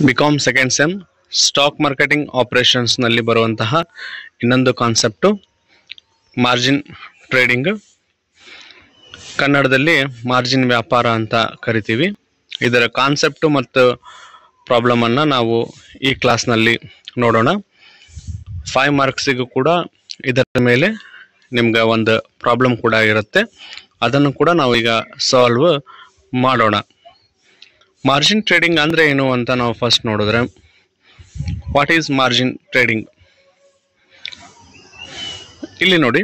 BCom second sem stock marketing ಆಪರೇಷನ್ಸ್ನಲ್ಲಿ ಬರುವಂತಹ ಇನ್ನೊಂದು ಕಾನ್ಸೆಪ್ಟು ಮಾರ್ಜಿನ್ ಟ್ರೇಡಿಂಗ್. ಕನ್ನಡದಲ್ಲಿ ಮಾರ್ಜಿನ್ ವ್ಯಾಪಾರ ಅಂತ ಕರಿತೀವಿ. ಇದರ ಕಾನ್ಸೆಪ್ಟು ಮತ್ತು ಪ್ರಾಬ್ಲಮನ್ನು ನಾವು ಈ ಕ್ಲಾಸ್ನಲ್ಲಿ ನೋಡೋಣ. 5 ಮಾರ್ಕ್ಸಿಗೂ ಕೂಡ ಇದರ ಮೇಲೆ ನಿಮ್ಗೆ ಒಂದು ಪ್ರಾಬ್ಲಮ್ ಕೂಡ ಇರುತ್ತೆ. ಅದನ್ನು ಕೂಡ ನಾವು ಈಗ ಸಾಲ್ವ್ ಮಾಡೋಣ. ಮಾರ್ಜಿನ್ ಟ್ರೇಡಿಂಗ್ ಅಂದರೆ ಏನು ಅಂತ ನಾವು ಫಸ್ಟ್ ನೋಡಿದ್ರೆ, ವಾಟ್ ಈಸ್ ಮಾರ್ಜಿನ್ ಟ್ರೇಡಿಂಗ್? ಇಲ್ಲಿ ನೋಡಿ,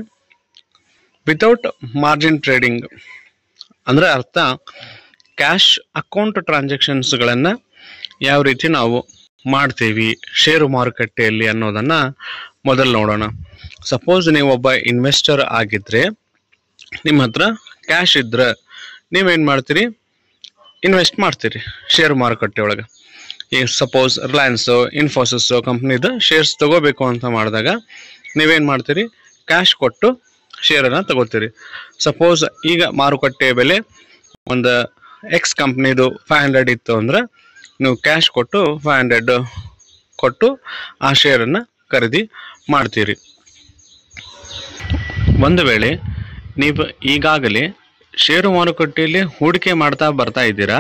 ವಿತೌಟ್ ಮಾರ್ಜಿನ್ ಟ್ರೇಡಿಂಗ್ ಅಂದರೆ ಅರ್ಥ ಕ್ಯಾಶ್ ಅಕೌಂಟ್ ಟ್ರಾನ್ಸಾಕ್ಷನ್ಸ್ಗಳನ್ನು ಯಾವ ರೀತಿ ನಾವು ಮಾಡ್ತೀವಿ ಷೇರು ಮಾರುಕಟ್ಟೆಯಲ್ಲಿ ಅನ್ನೋದನ್ನು ಮೊದಲು ನೋಡೋಣ. ಸಪೋಸ್ ನೀವು ಒಬ್ಬ ಇನ್ವೆಸ್ಟರ್ ಆಗಿದ್ದರೆ, ನಿಮ್ಮ ಹತ್ರ ಕ್ಯಾಶ್ ಇದ್ದರೆ ನೀವೇನು ಮಾಡ್ತೀರಿ? ಇನ್ವೆಸ್ಟ್ ಮಾಡ್ತೀರಿ ಶೇರು ಮಾರುಕಟ್ಟೆ ಒಳಗೆ. ಈ ಸಪೋಸ್ ರಿಲಯನ್ಸು, ಇನ್ಫೋಸಿಸ್ಸು ಕಂಪ್ನಿದು ಶೇರ್ಸ್ ತಗೋಬೇಕು ಅಂತ ಮಾಡಿದಾಗ ನೀವೇನು ಮಾಡ್ತೀರಿ? ಕ್ಯಾಶ್ ಕೊಟ್ಟು ಶೇರನ್ನು ತಗೋತೀರಿ. ಸಪೋಸ್ ಈಗ ಮಾರುಕಟ್ಟೆ ಬೆಲೆ ಒಂದು ಎಕ್ಸ್ ಕಂಪ್ನಿದು 500 ಇತ್ತು ಅಂದರೆ ನೀವು ಕ್ಯಾಶ್ ಕೊಟ್ಟು 500 ಕೊಟ್ಟು ಆ ಶೇರನ್ನು ಖರೀದಿ ಮಾಡ್ತೀರಿ. ಒಂದು ವೇಳೆ ನೀವು ಈಗಾಗಲೇ ಷೇರು ಮಾರುಕಟ್ಟೆಯಲ್ಲಿ ಹೂಡಿಕೆ ಮಾಡ್ತಾ ಬರ್ತಾ ಇದ್ದೀರಾ,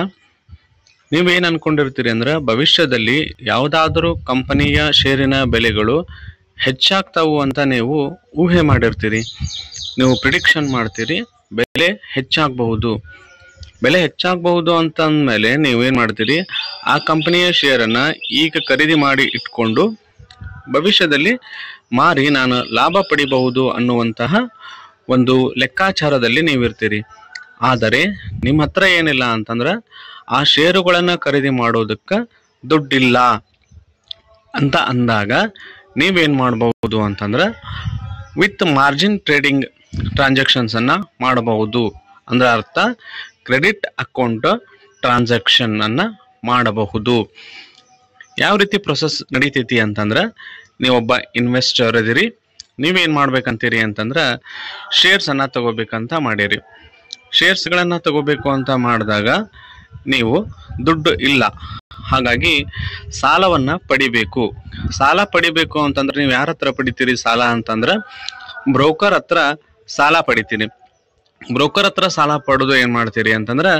ನೀವೇನು ಅಂದ್ಕೊಂಡಿರ್ತೀರಿ ಅಂದರೆ ಭವಿಷ್ಯದಲ್ಲಿ ಯಾವುದಾದ್ರೂ ಕಂಪನಿಯ ಷೇರಿನ ಬೆಲೆಗಳು ಹೆಚ್ಚಾಗ್ತಾವು ಅಂತ ನೀವು ಊಹೆ ಮಾಡಿರ್ತೀರಿ. ನೀವು ಪ್ರಿಡಿಕ್ಷನ್ ಮಾಡ್ತೀರಿ ಬೆಲೆ ಹೆಚ್ಚಾಗಬಹುದು. ಬೆಲೆ ಹೆಚ್ಚಾಗಬಹುದು ಅಂತ ಅಂದಮೇಲೆ ನೀವೇನು ಮಾಡ್ತೀರಿ? ಆ ಕಂಪನಿಯ ಶೇರನ್ನು ಈಗ ಖರೀದಿ ಮಾಡಿ ಇಟ್ಕೊಂಡು ಭವಿಷ್ಯದಲ್ಲಿ ಮಾರಿ ನಾನು ಲಾಭ ಪಡಿಬಹುದು ಅನ್ನುವಂತಹ ಒಂದು ಲೆಕ್ಕಾಚಾರದಲ್ಲಿ ನೀವಿರ್ತೀರಿ. ಆದರೆ ನಿಮ್ಮ ಹತ್ರ ಏನಿಲ್ಲ ಅಂತಂದ್ರೆ ಆ ಷೇರುಗಳನ್ನು ಖರೀದಿ ಮಾಡೋದಕ್ಕೆ ದುಡ್ಡಿಲ್ಲ ಅಂತ ಅಂದಾಗ ನೀವೇನು ಮಾಡಬಹುದು ಅಂತಂದ್ರೆ ವಿತ್ ಮಾರ್ಜಿನ್ ಟ್ರೇಡಿಂಗ್ ಟ್ರಾನ್ಸಾಕ್ಷನ್ಸನ್ನು ಮಾಡಬಹುದು. ಅಂದ್ರೆ ಅರ್ಥ ಕ್ರೆಡಿಟ್ ಅಕೌಂಟ್ ಟ್ರಾನ್ಸಾಕ್ಷನನ್ನು ಮಾಡಬಹುದು. ಯಾವ ರೀತಿ ಪ್ರೊಸೆಸ್ ನಡೀತೈತಿ ಅಂತಂದ್ರೆ, ನೀವೊಬ್ಬ ಇನ್ವೆಸ್ಟರ್ ಇದೀರಿ, ನೀವೇನು ಮಾಡ್ಬೇಕಂತೀರಿ ಅಂತಂದ್ರೆ ಶೇರ್ಸನ್ನು ತಗೋಬೇಕಂತ ಮಾಡಿರಿ. ಶೇರ್ಸ್ಗಳನ್ನು ತಗೋಬೇಕು ಅಂತ ಮಾಡಿದಾಗ ನೀವು ದುಡ್ಡು ಇಲ್ಲ, ಹಾಗಾಗಿ ಸಾಲವನ್ನು ಪಡಿಬೇಕು. ಸಾಲ ಪಡಿಬೇಕು ಅಂತಂದ್ರೆ ನೀವು ಯಾರ ಹತ್ರ ಪಡಿತೀರಿ ಸಾಲ ಅಂತಂದ್ರೆ ಬ್ರೋಕರ್ ಹತ್ರ ಸಾಲ ಪಡಿತೀರಿ. ಬ್ರೋಕರ್ ಹತ್ರ ಸಾಲ ಪಡೆದು ಏನು ಮಾಡ್ತೀರಿ ಅಂತಂದ್ರೆ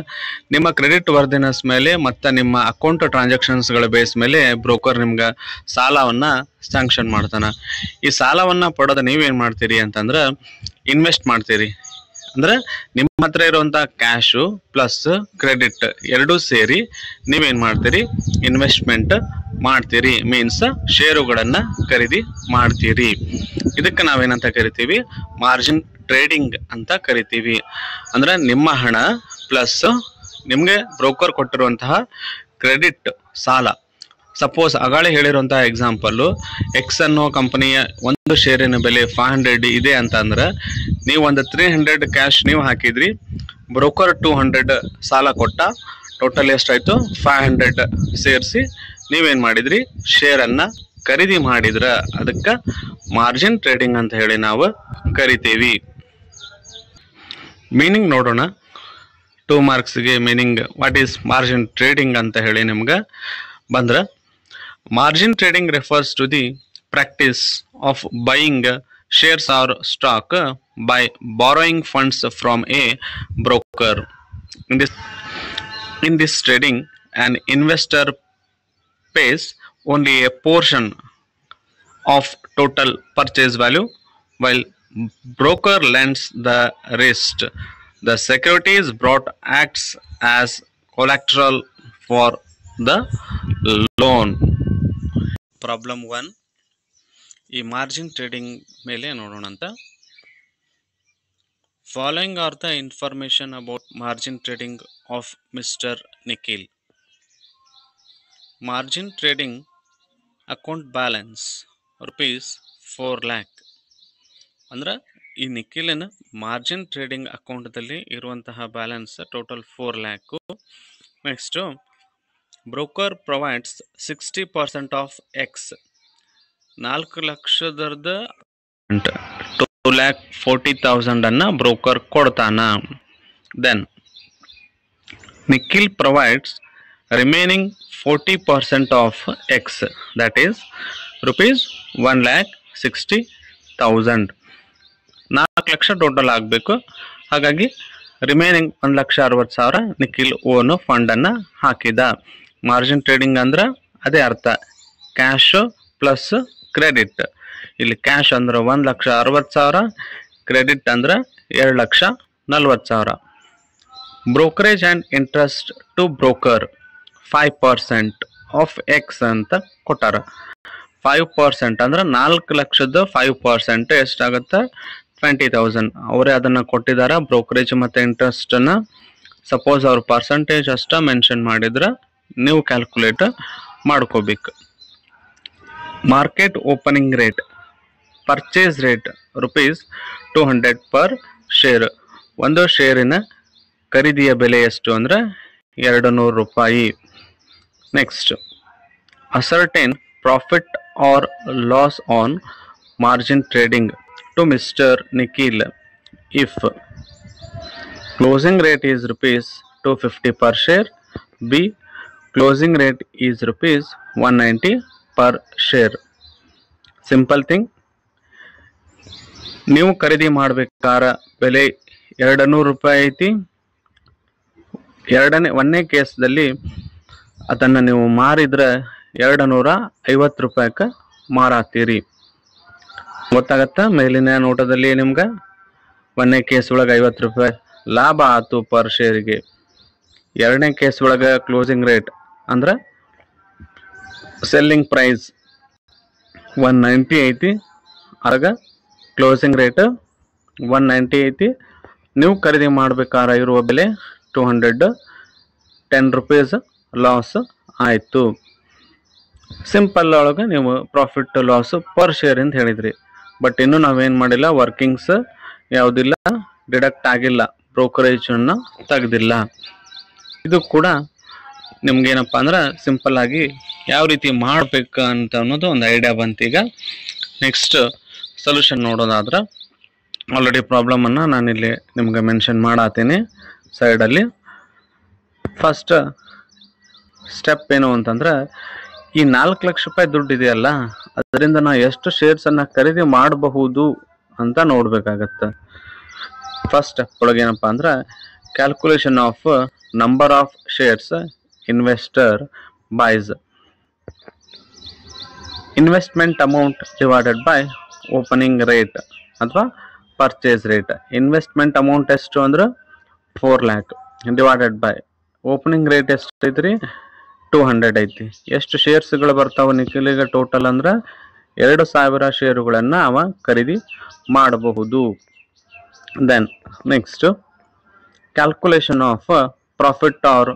ನಿಮ್ಮ ಕ್ರೆಡಿಟ್ ವರ್ದಿನೆಸ್ ಮೇಲೆ ಮತ್ತು ನಿಮ್ಮ ಅಕೌಂಟ್ ಟ್ರಾನ್ಸಾಕ್ಷನ್ಸ್ಗಳ ಬೇಸ್ ಮೇಲೆ ಬ್ರೋಕರ್ ನಿಮ್ಗೆ ಸಾಲವನ್ನು ಸ್ಯಾಂಕ್ಷನ್ ಮಾಡ್ತಾನೆ. ಈ ಸಾಲವನ್ನು ಪಡೆದು ನೀವೇನು ಮಾಡ್ತೀರಿ ಅಂತಂದ್ರೆ ಇನ್ವೆಸ್ಟ್ ಮಾಡ್ತೀರಿ. ಅಂದರೆ ನಿಮ್ಮ ಹತ್ರ ಇರುವಂಥ ಕ್ಯಾಶು ಪ್ಲಸ್ ಕ್ರೆಡಿಟ್ ಎರಡೂ ಸೇರಿ ನೀವೇನು ಮಾಡ್ತೀರಿ? ಇನ್ವೆಸ್ಟ್ಮೆಂಟ್ ಮಾಡ್ತೀರಿ. ಮೀನ್ಸ್ ಷೇರುಗಳನ್ನು ಖರೀದಿ ಮಾಡ್ತೀರಿ. ಇದಕ್ಕೆ ನಾವೇನಂತ ಕರಿತೀವಿ? ಮಾರ್ಜಿನ್ ಟ್ರೇಡಿಂಗ್ ಅಂತ ಕರಿತೀವಿ. ಅಂದರೆ ನಿಮ್ಮ ಹಣ ಪ್ಲಸ್ ನಿಮಗೆ ಬ್ರೋಕರ್ ಕೊಟ್ಟಿರುವಂತಹ ಕ್ರೆಡಿಟ್ ಸಾಲ. ಸಪೋಸ್ ಅಗಾಳೆ ಹೇಳಿರುವಂತಹ ಎಕ್ಸಾಂಪಲ್ಲು, ಎಕ್ಸ್ ಅನ್ನೋ ಕಂಪನಿಯ ಒಂದು ಶೇರಿನ ಬೆಲೆ 500 ಇದೆ ಅಂತ ಅಂದ್ರೆ ನೀವು ಒಂದು 300 ಕ್ಯಾಶ್ ನೀವು ಹಾಕಿದ್ರಿ, ಬ್ರೋಕರ್ 200 ಸಾಲ ಕೊಟ್ಟ, ಟೋಟಲ್ ಎಷ್ಟಾಯಿತು? 500 ಸೇರಿಸಿ ನೀವೇನು ಮಾಡಿದ್ರಿ? ಶೇರನ್ನು ಖರೀದಿ ಮಾಡಿದ್ರ. ಅದಕ್ಕೆ ಮಾರ್ಜಿನ್ ಟ್ರೇಡಿಂಗ್ ಅಂತ ಹೇಳಿ ನಾವು ಕರಿತೀವಿ. ಮೀನಿಂಗ್ ನೋಡೋಣ. 2 ಮಾರ್ಕ್ಸ್ಗೆ meaning what is margin trading ಅಂತ ಹೇಳಿ ನಿಮ್ಗೆ ಬಂದ್ರೆ, margin trading refers to the practice of buying shares or stock by borrowing funds from a broker. In this trading, an investor pays only a portion of total purchase value, while broker lends the rest. The securities brought acts as collateral for the loan. Problem 1 ಈ margin trading ಮೇಲೆ ನೋಡೋಣ ಅಂತ. Following are the information about margin trading of mister Nikhil. Margin trading account balance ₹4 lakh. ಅಂದ್ರೆ ಈ ನಿಖಿಲಿನ margin trading ಅಕೌಂಟ್ದಲ್ಲಿ ಇರುವಂತಹ balance total 4 lakh. Next broker provides 60% of X. 4 ಲಕ್ಷದ 2,40,000 ಬ್ರೋಕರ್ ಕೊಡ್ತಾನ. Then Nikhil provides remaining 40% of X, that is rupees 1,60,000. 4 lakh total ಆಗಬೇಕು. ಹಾಗಾಗಿ remaining 1,60,000 Nikhil own ಫಂಡನ್ನು ಹಾಕಿದ. ಮಾರ್ಜಿನ್ ಟ್ರೇಡಿಂಗ್ ಅಂದ್ರೆ ಅದೇ ಅರ್ಥ, ಕ್ಯಾಶ್ ಪ್ಲಸ್ ಕ್ರೆಡಿಟ್. ಇಲ್ಲಿ ಕ್ಯಾಶ್ ಅಂದ್ರೆ 1,60,000, ಕ್ರೆಡಿಟ್ ಅಂದ್ರೆ 2,40,000. Brokerage and interest to broker 5% of X ಅಂತ ಕೊಟ್ಟಾರ. 5% ಅಂದ್ರೆ 4 ಲಕ್ಷದ 5% ಎಷ್ಟಾಗುತ್ತೆ? 20,000. ಅವರೇ ಅದನ್ನು ಕೊಟ್ಟಿದ್ದಾರೆ, ಬ್ರೋಕರೇಜ್ ಮತ್ತು ಇಂಟ್ರೆಸ್ಟನ್ನು. ಸಪೋಸ್ ಅವ್ರ ಪರ್ಸೆಂಟೇಜ್ ಅಷ್ಟ ಮೆನ್ಷನ್ ಮಾಡಿದ್ರೆ ನೀವು ಕ್ಯಾಲ್ಕುಲೇಟ್ ಮಾಡ್ಕೋಬೇಕು. Market opening rate, purchase rate rupees 200 per share. ಒಂದು ಶೇರಿನ ಖರೀದಿಯ ಬೆಲೆ ಎಷ್ಟು ಅಂದರೆ 200 ರೂಪಾಯಿ. Next, ascertain profit or loss on margin trading to Mr. Nikhil if closing rate is rupees 250 per share, B closing rate is rupees 190 per share. Simple thing, ನೀವು ಖರೀದಿ ಮಾಡಬೇಕಾದ ಬೆಲೆ 200 ರೂಪಾಯಿ ಐತಿ. ಒಂದನೇ ಕೇಸ್ದಲ್ಲಿ ಅದನ್ನು ನೀವು ಮಾರಿದ್ರೆ 250 ರೂಪಾಯಿಗೆ ಮಾರಾತೀರಿ. ಗೊತ್ತಾಗತ್ತಾ? ಮೇಲಿನ ನೋಟದಲ್ಲಿ ನಿಮ್ಗೆ ಒಂದನೇ ಕೇಸ್ ಒಳಗೆ 50 ರೂಪಾಯಿ ಲಾಭ ಆಯ್ತು ಪರ್ ಶೇರಿಗೆ. ಎರಡನೇ ಕೇಸ್ ಒಳಗೆ ಕ್ಲೋಸಿಂಗ್ ರೇಟ್ ಅಂದ್ರೆ ಸೆಲ್ಲಿಂಗ್ ಪ್ರೈಸ್ 190 ಐತಿ, ಆಗ ಕ್ಲೋಸಿಂಗ್ ರೇಟ್ 190 ಐತಿ. ನೀವು ಖರೀದಿ ಮಾಡಬೇಕಾದ್ರೆ ಇರುವ ಬೆಲೆ 210 ರೂಪೀಸ್ ಲಾಸ್ ಆಯಿತು. ಸಿಂಪಲ್ ಒಳಗೆ ನೀವು ಪ್ರಾಫಿಟ್ ಲಾಸ್ ಪರ್ ಶೇರ್ ಅಂತ ಹೇಳಿದ್ರಿ. ಬಟ್ ಇನ್ನೂ ನಾವೇನು ಮಾಡಿಲ್ಲ, ವರ್ಕಿಂಗ್ಸ್ ಯಾವುದಿಲ್ಲ, ಡಿಡಕ್ಟ್ ಆಗಿಲ್ಲ, ಬ್ರೋಕರೇಜನ್ನು ತೆಗೆದಿಲ್ಲ. ಇದು ಕೂಡ ನಿಮ್ಗೇನಪ್ಪ ಅಂದ್ರೆ ಸಿಂಪಲ್ ಆಗಿ ಯಾವ ರೀತಿ ಮಾಡಬೇಕು ಅಂತ ಅನ್ನೋದು ಒಂದು ಐಡಿಯಾ ಬಂತೀಗ. ನೆಕ್ಸ್ಟ್ ಸೊಲ್ಯೂಷನ್ ನೋಡೋದಾದ್ರೆ, ಆಲ್ರೆಡಿ ಪ್ರಾಬ್ಲಮನ್ನು ನಾನಿಲ್ಲಿ ನಿಮ್ಗೆ ಮೆನ್ಷನ್ ಮಾಡತ್ತೀನಿ ಸೈಡಲ್ಲಿ. ಫಸ್ಟ್ ಸ್ಟೆಪ್ ಏನು ಅಂತಂದ್ರೆ, ಈ 4 ಲಕ್ಷ ರೂಪಾಯಿ ದುಡ್ಡು ಇದೆಯಲ್ಲ, ಅದರಿಂದ ನಾವು ಎಷ್ಟು ಶೇರ್ಸನ್ನು ಖರೀದಿ ಮಾಡಬಹುದು ಅಂತ ನೋಡ್ಬೇಕಾಗತ್ತೆ. ಫಸ್ಟ್ ಸ್ಟೆಪ್ ಒಳಗೆ ಏನಪ್ಪ ಅಂದ್ರೆ, calculation of number of shares investor byes, investment amount divided by opening rate ಅಥವಾ ಪರ್ಚೇಸ್ ರೇಟ್. ಇನ್ವೆಸ್ಟ್ಮೆಂಟ್ ಅಮೌಂಟ್ ಎಷ್ಟು ಅಂದ್ರೆ 4 lakh divided by opening rate ಎಷ್ಟು ಐತ್ರಿ? 200 ಐತಿ. ಎಷ್ಟು ಶೇರ್ಸ್ಗಳು ಬರ್ತಾವ ನಿಖಿಲಿಗೆ ಟೋಟಲ್ ಅಂದ್ರೆ 2,000 ಶೇರುಗಳನ್ನು ಅವ ಖರೀದಿ ಮಾಡಬಹುದು. Then next, calculation of profit or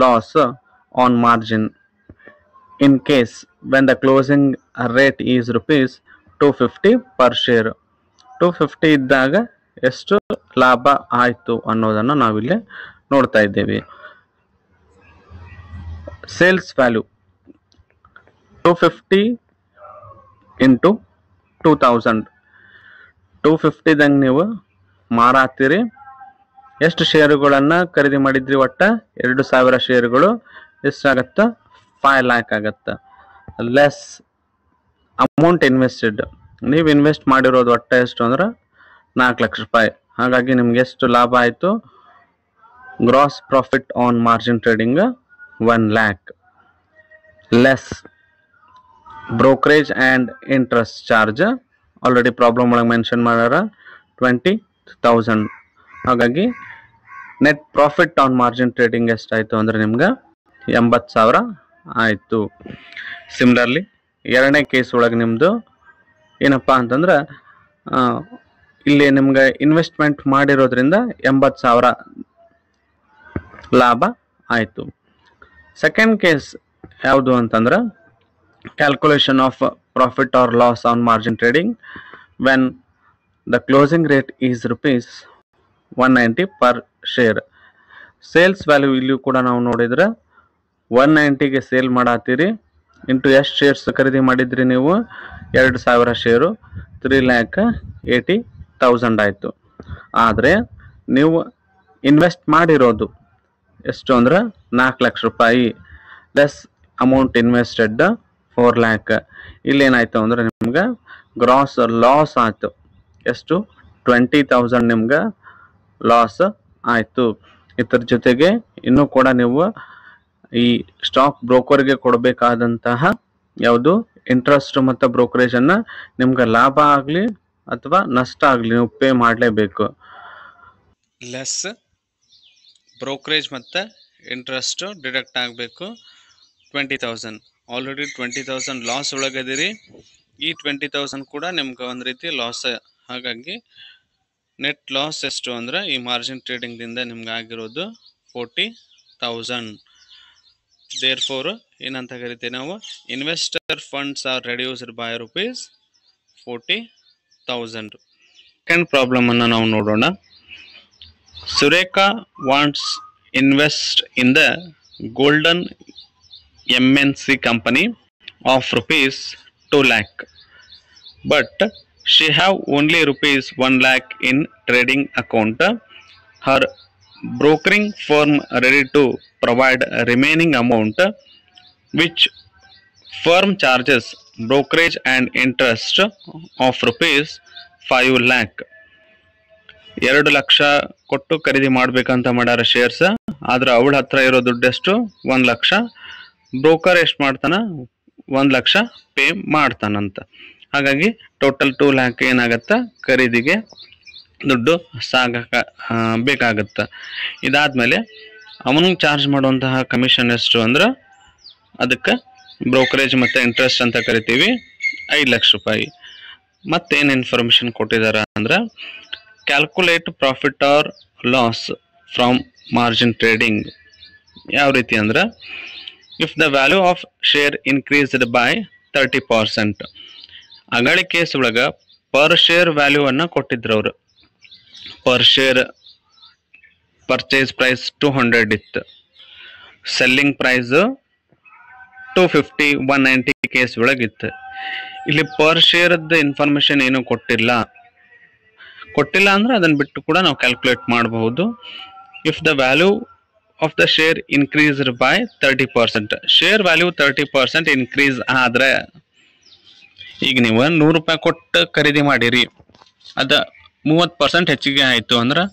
loss on margin in case when the closing rate is rupees 250 per share. 250 ಇದ್ದಾಗ ಎಷ್ಟು ಲಾಭ ಆಯಿತು ಅನ್ನೋದನ್ನು ನಾವಿಲ್ಲಿ ನೋಡ್ತಾ ಇದ್ದೇವೆ. Sales value 250 into 2000. 250ದಂಗೆ ನೀವು ಮಾರಾತೀರಿ. ಎಷ್ಟು ಶೇರುಗಳನ್ನು ಖರೀದಿ ಮಾಡಿದ್ರಿ? ಒಟ್ಟು 2,000 ಶೇರುಗಳು. ಎಷ್ಟಾಗತ್ತೆ? 5 lakh ಆಗತ್ತೆ. ಲೆಸ್ ಅಮೌಂಟ್ ಇನ್ವೆಸ್ಟೆಡ್, ನೀವು ಇನ್ವೆಸ್ಟ್ ಮಾಡಿರೋದು ಒಟ್ಟು ಎಷ್ಟು ಅಂದ್ರೆ 4 ಲಕ್ಷ ರೂಪಾಯಿ. ಹಾಗಾಗಿ ನಿಮ್ಗೆ ಎಷ್ಟು ಲಾಭ ಆಯಿತು? Gross profit on margin trading 1 lakh. Less brokerage and interest charge, already problem ಒಳಗೆ ಮೆನ್ಷನ್ ಮಾಡ್ಯಾರ, 20,000. ಹಾಗಾಗಿ net profit on margin trading ಎಷ್ಟಾಯಿತು ಅಂದರೆ ನಿಮ್ಗೆ 80,000 ಆಯಿತು. ಸಿಮಿಲರ್ಲಿ ಎರಡನೇ ಕೇಸ್ ಒಳಗೆ ನಿಮ್ಮದು ಏನಪ್ಪ ಅಂತಂದ್ರೆ, ಇಲ್ಲಿ ನಿಮ್ಗೆ ಇನ್ವೆಸ್ಟ್ಮೆಂಟ್ ಮಾಡಿರೋದ್ರಿಂದ 80,000 ಲಾಭ ಆಯಿತು. ಸೆಕೆಂಡ್ ಕೇಸ್ ಯಾವುದು ಅಂತಂದ್ರೆ, calculation of profit or loss on margin trading when the closing rate is rupees 190 per share. Sales value ಇಲ್ಲಿ ಕೂಡ ನಾವು ನೋಡಿದ್ರೆ 190ಗೆ ಸೇಲ್ ಮಾಡತ್ತೀರಿ. ಇಂಟು ಎಷ್ಟು ಶೇರ್ಸ್ ಖರೀದಿ ಮಾಡಿದ್ರಿ ನೀವು? 2,000 ಶೇರು, 3,80,000 ಆಯಿತು. ಆದರೆ ನೀವು ಇನ್ವೆಸ್ಟ್ ಮಾಡಿರೋದು ಎಷ್ಟು ಅಂದ್ರೆ 4 ಲಕ್ಷ ರೂಪಾಯಿ. Less amount invested 4 lakh. ಇಲ್ಲಿ ಏನಾಯ್ತು ಅಂದ್ರೆ ನಿಮ್ಗೆ ಗ್ರಾಸ್ ಲಾಸ್ ಆಯ್ತು. ಎಷ್ಟು? 20,000 ನಿಮ್ಗೆ ಲಾಸ್ ಆಯ್ತು. ಇದ್ರ ಜೊತೆಗೆ ಇನ್ನೂ ಕೂಡ ನೀವು ಈ ಸ್ಟಾಕ್ ಬ್ರೋಕರ್ಗೆ ಕೊಡಬೇಕಾದಂತಹ ಯಾವುದು ಇಂಟ್ರೆಸ್ಟ್ ಮತ್ತು ಬ್ರೋಕರೇಜ್ ಅನ್ನ ನಿಮ್ಗೆ ಲಾಭ ಆಗ್ಲಿ ಅಥವಾ ನಷ್ಟ ಆಗ್ಲಿ ನೀವು ಪೇ ಮಾಡಲೇಬೇಕು. ಲೆಸ್ ಬ್ರೋಕರೇಜ್ ಮತ್ತು ಇಂಟ್ರೆಸ್ಟ್ ಡಿಡಕ್ಟ್ ಆಗಬೇಕು. 20,000 ಆಲ್ರೆಡಿ 20,000 ಲಾಸ್ ಒಳಗದಿರಿ. ಈ 20,000 ಕೂಡ ನಿಮ್ಗೆ ಒಂದು ರೀತಿ ಲಾಸ್. ಹಾಗಾಗಿ ನೆಟ್ ಲಾಸ್ ಎಷ್ಟು ಅಂದ್ರೆ ಈ ಮಾರ್ಜಿನ್ ಟ್ರೇಡಿಂಗ್ದಿಂದ ನಿಮ್ಗೆ ಆಗಿರೋದು 40,000. ದೇರ್ ಫೋರ್ ಏನಂತ ಕರಿತೀವಿ ನಾವು, investor funds are reduced by ₹40,000. Second problem ಅನ್ನು ನಾವು ನೋಡೋಣ. Surekha wants invest in the golden MNC company of ₹2 lakh, but she have only ₹1 lakh in trading account. Her brokering firm ready to provide remaining amount, which firm charges brokerage and interest of ₹5 lakh. 2 lakh ಕೊಟ್ಟು ಖರೀದಿ ಮಾಡ್ಬೇಕಂತ ಮಾಡ್ಯಾರ shares. ಆದ್ರೆ ಅವಳ ಹತ್ರ ಇರೋ ದುಡ್ಡೆಷ್ಟು? 1 lakh. Broker ಎಷ್ಟು ಮಾಡ್ತಾನ? 1 ಲಕ್ಷ ಪೇ ಮಾಡ್ತಾನಂತ. ಹಾಗಾಗಿ ಟೋಟಲ್ 2 lakh ಏನಾಗತ್ತ ಖರೀದಿಗೆ ದುಡ್ಡು ಬೇಕಾಗತ್ತ. ಇದಾದ್ಮೇಲೆ ಅವನಿಗೆ ಚಾರ್ಜ್ ಮಾಡುವಂತಹ ಕಮಿಷನ್ ಎಷ್ಟು ಅಂದ್ರೆ ಅದಕ್ಕೆ ಬ್ರೋಕರೇಜ್ ಮತ್ತು ಇಂಟ್ರೆಸ್ಟ್ ಅಂತ ಕರಿತೀವಿ, 5 ಲಕ್ಷ ರೂಪಾಯಿ. ಮತ್ತೇನು ಇನ್ಫಾರ್ಮೇಶನ್ ಕೊಟ್ಟಿದ್ದಾರೆ ಅಂದ್ರೆ, calculate profit or loss from margin trading. ಯಾವ ರೀತಿ ಅಂದ್ರೆ, if the value of share increased by 30%. ಅಗಳಿ ಕೇಸ್ ಒಳಗ ಪರ್ ಶೇರ್ ವ್ಯಾಲ್ಯೂ ಅನ್ನ ಕೊಟ್ಟಿದ್ರು ಅವರು. ಪರ್ ಶೇರ್ ಪರ್ಚೇಸ್ ಪ್ರೈಸ್ 200 ಇತ್ತು, ಸೆಲ್ಲಿಂಗ್ ಪ್ರೈಸ್ 250, 190 ಕೇಸ್ ಒಳಗಿತ್ತು. ಇಲ್ಲಿ ಪರ್ ಶೇರ್ದ ಇನ್ಫಾರ್ಮೇಶನ್ ಏನು ಕೊಟ್ಟಿಲ್ಲ ಅಂದ್ರೆ ಅದನ್ನ ಬಿಟ್ಟು ಕೂಡ ನಾವು ಕ್ಯಾಲ್ಕುಲೇಟ್ ಮಾಡಬಹುದು. If the value of the share increased by 30%, share value 30% increase ಆದ್ರೆ, ಈಗ ನೀವು 100 ರೂಪಾಯಿ ಕೊಟ್ಟು ಖರೀದಿ ಮಾಡಿರಿ, ಅದ 30% ಹೆಚ್ಚಿಗೆ ಆಯ್ತು ಅಂದ್ರೆ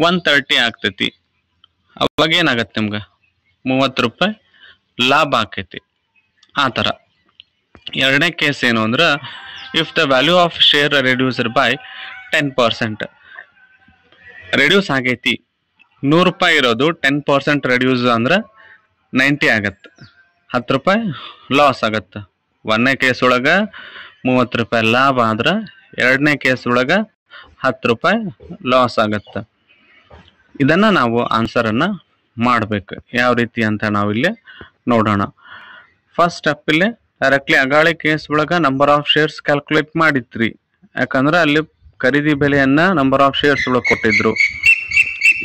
130 ಆಗ್ತೈತಿ. ಅವಾಗ ಏನಾಗತ್ತೆ ನಿಮ್ಗೆ? 30 ರೂಪಾಯಿ ಲಾಭ ಆಕೈತಿ. ಆ ಥರ. ಎರಡನೇ ಕೇಸ್ ಏನು ಅಂದ್ರೆ, if the value of share reduced by 10%, reduce ಆಗೈತಿ. 100 ರೂಪಾಯಿ ಇರೋದು 10% ರೆಡ್ಯೂಸ್ ಅಂದ್ರೆ 90 ಆಗತ್ತೆ, 10 ರೂಪಾಯಿ ಲಾಸ್ ಆಗತ್ತೆ. ಒಂದನೇ ಕೇಸ್ ಒಳಗ 30 ರೂಪಾಯಿ ಲಾಭ ಆದ್ರೆ, ಎರಡನೇ ಕೇಸ್ ಒಳಗ 10 ರೂಪಾಯಿ ಲಾಸ್ ಆಗತ್ತೆ. ಇದನ್ನ ನಾವು ಆನ್ಸರ್ ಅನ್ನ ಮಾಡ್ಬೇಕು. ಯಾವ ರೀತಿ ಅಂತ ನಾವಿಲ್ಲಿ ನೋಡೋಣ. ಫಸ್ಟ್ ಸ್ಟೆಪ್ ಇಲ್ಲಿ ಡೈರೆಕ್ಟ್ಲಿ ಅಗಾಳಿ ಕೇಸ್ ಒಳಗ ನಂಬರ್ ಆಫ್ ಶೇರ್ಸ್ ಕ್ಯಾಲ್ಕುಲೇಟ್ ಮಾಡಿದ್ರಿ. ಯಾಕಂದ್ರೆ ಅಲ್ಲಿ ಖರೀದಿ ಬೆಲೆಯನ್ನ ನಂಬರ್ ಆಫ್ ಶೇರ್ಸ್ ಒಳಗೆ ಕೊಟ್ಟಿದ್ರು.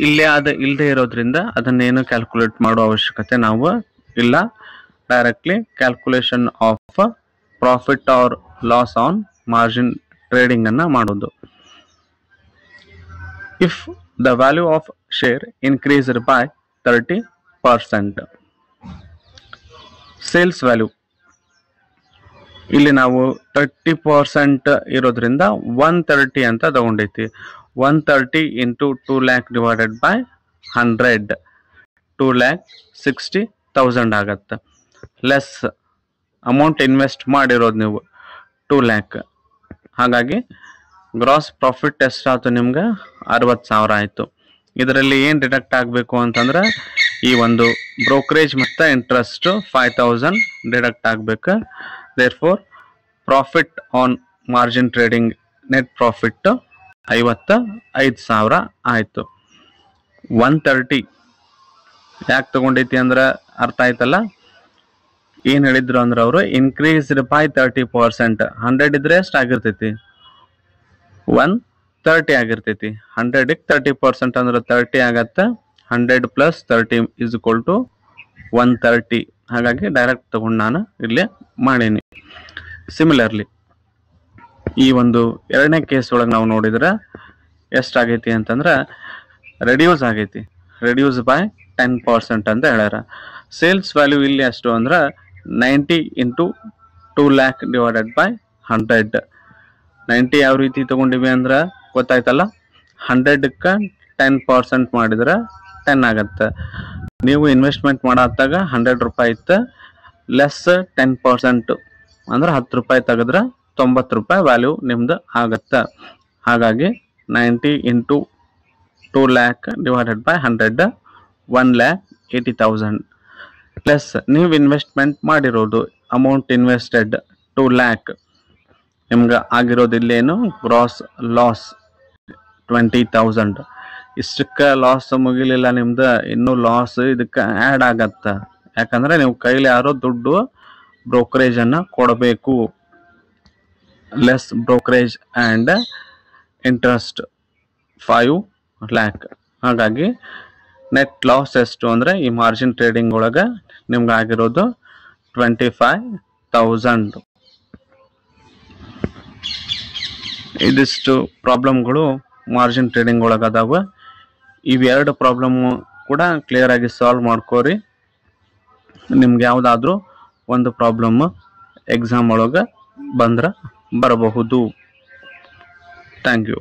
ಇಲ್ಲೇ ಇಲ್ಲದೆ ಇರೋದ್ರಿಂದ ಅದನ್ನೇನು ಕ್ಯಾಲ್ಕುಲೇಟ್ ಮಾಡೋ ಅವಶ್ಯಕತೆ ನಾವು ಇಲ್ಲ. Directly calculation of profit or loss on margin trading ಅನ್ನ ಮಾಡೋದು. If the value of share increased by 30%, sales value ಇಲ್ಲಿ ನಾವು 30% ಇರೋದ್ರಿಂದ 130 ಅಂತ ತಗೊಂಡೈತಿ. 130 into 2 lakh divided by 100, 2,60,000 ಆಗತ್ತೆ. ಲೆಸ್ ಅಮೌಂಟ್ ಇನ್ವೆಸ್ಟ್ ಮಾಡಿರೋದು ನೀವು 2 lakh. ಹಾಗಾಗಿ ಗ್ರಾಸ್ ಪ್ರಾಫಿಟ್ ಎಷ್ಟಾಯ್ತು ನಿಮ್ಗೆ? 60,000 ಆಯ್ತು. ಇದರಲ್ಲಿ ಏನು ಡಿಡಕ್ಟ್ ಆಗಬೇಕು ಅಂತಂದ್ರೆ, ಈ ಒಂದು ಬ್ರೋಕರೇಜ್ ಮತ್ತು ಇಂಟ್ರೆಸ್ಟ್ 5,000 ಡಿಡಕ್ಟ್ ಆಗಬೇಕು. Therefore profit on margin trading net profit 55,000 ಆಯ್ತು. 130 ಯಾಕೆ ತಗೊಂಡೈತಿ ಅಂದ್ರೆ ಅರ್ಥ ಆಯ್ತಲ್ಲ. ಏನ್ ಹೇಳಿದ್ರು ಅಂದ್ರೆ ಅವರು ಇನ್ಕ್ರೀಸ್ಡ್ ಬೈ 30%. 100 ಇದ್ರೆ ಎಷ್ಟು ಆಗಿರ್ತೈತಿ? 130 ಆಗಿರ್ತೈತಿ. 100ಕ್ಕೆ 30% ಅಂದ್ರೆ 30 ಆಗತ್ತೆ. 100 + 30 = 130. ಹಾಗಾಗಿ ಡೈರೆಕ್ಟ್ ತಗೊಂಡು ನಾನು ಇಲ್ಲಿ ಮಾಡೀನಿ. ಸಿಮಿಲರ್ಲಿ ಈ ಒಂದು ಎರಡನೇ ಕೇಸ್ ಒಳಗೆ ನಾವು ನೋಡಿದ್ರೆ ಎಷ್ಟಾಗೈತಿ ಅಂತಂದ್ರೆ ರೆಡ್ಯೂಸ್ ಆಗೈತಿ. ರೆಡ್ಯೂಸ್ ಬೈ 10% ಅಂತ ಹೇಳ್ಯಾರ. ಸೇಲ್ಸ್ ವ್ಯಾಲ್ಯೂ ಇಲ್ಲಿ ಎಷ್ಟು ಅಂದ್ರೆ 90 ಇಂಟು 2 ಲ್ಯಾಕ್ ಡಿವೈಡೆಡ್ ಬೈ 100. 90 ಯಾವ ರೀತಿ ತಗೊಂಡಿವಿ ಅಂದ್ರೆ ಗೊತ್ತಾಯ್ತಲ್ಲ, 100ಕ್ಕೆ 10% ಮಾಡಿದ್ರೆ 10 ಆಗತ್ತೆ. ನೀವು ಇನ್ವೆಸ್ಟ್ಮೆಂಟ್ ಮಾಡತ್ತಾಗ 100 ರೂಪಾಯಿ ಇತ್ತು, ಲೆಸ್ 10% ಅಂದ್ರೆ 10 ರೂಪಾಯಿ ತೆಗೆದ್ರೆ 90 ರೂಪಾಯಿ ವ್ಯಾಲ್ಯೂ ನಿಮ್ದು ಆಗತ್ತೆ. ಹಾಗಾಗಿ 90 into 2 lac divided by 100 1,80,000 plus ನೀವು ಇನ್ವೆಸ್ಟ್ಮೆಂಟ್ ಮಾಡಿರೋದು ಅಮೌಂಟ್ ಇನ್ವೆಸ್ಟೆಡ್ 2 ಲ್ಯಾಕ್, ನಿಮ್ಗೆ ಆಗಿರೋದು ಇಲ್ಲೇನು ಗ್ರಾಸ್ ಲಾಸ್ 20,000. ಇಷ್ಟಕ್ಕೆ ಲಾಸ್ ಮುಗಿಲಿಲ್ಲ ನಿಮ್ದು, ಇನ್ನೂ ಲಾಸ್ ಇದಕ್ಕೆ ಆ್ಯಡ್ ಆಗತ್ತೆ. ಯಾಕಂದ್ರೆ ನೀವು ಕೈಲಿ ಯಾರೋ ದುಡ್ಡು ಬ್ರೋಕರೇಜ್ ಅನ್ನ ಕೊಡಬೇಕು. Less brokerage and interest 5 lac. ಹಾಗಾಗಿ ನೆಟ್ ಲಾಸ್ ಎಷ್ಟು ಅಂದ್ರೆ ಈ ಮಾರ್ಜಿನ್ ಟ್ರೇಡಿಂಗ್ ಒಳಗೆ ನಿಮ್ಗೆ ಆಗಿರೋದು 25,000. ಇದಿಷ್ಟು ಪ್ರಾಬ್ಲಮ್ಗಳು ಮಾರ್ಜಿನ್ ಟ್ರೇಡಿಂಗ್ ಒಳಗೆ ಅದಾವ. ಇವೆರಡು ಪ್ರಾಬ್ಲಮ್ ಕೂಡ ಕ್ಲಿಯರ್ ಆಗಿ ಸಾಲ್ವ್ ಮಾಡ್ಕೋರಿ. ನಿಮ್ಗೆ ಯಾವುದಾದ್ರೂ ಒಂದು ಪ್ರಾಬ್ಲಮ್ ಎಕ್ಸಾಮ್ ಒಳಗೆ ಬಂದ್ರೆ ಬರಬಹುದು. Thank you.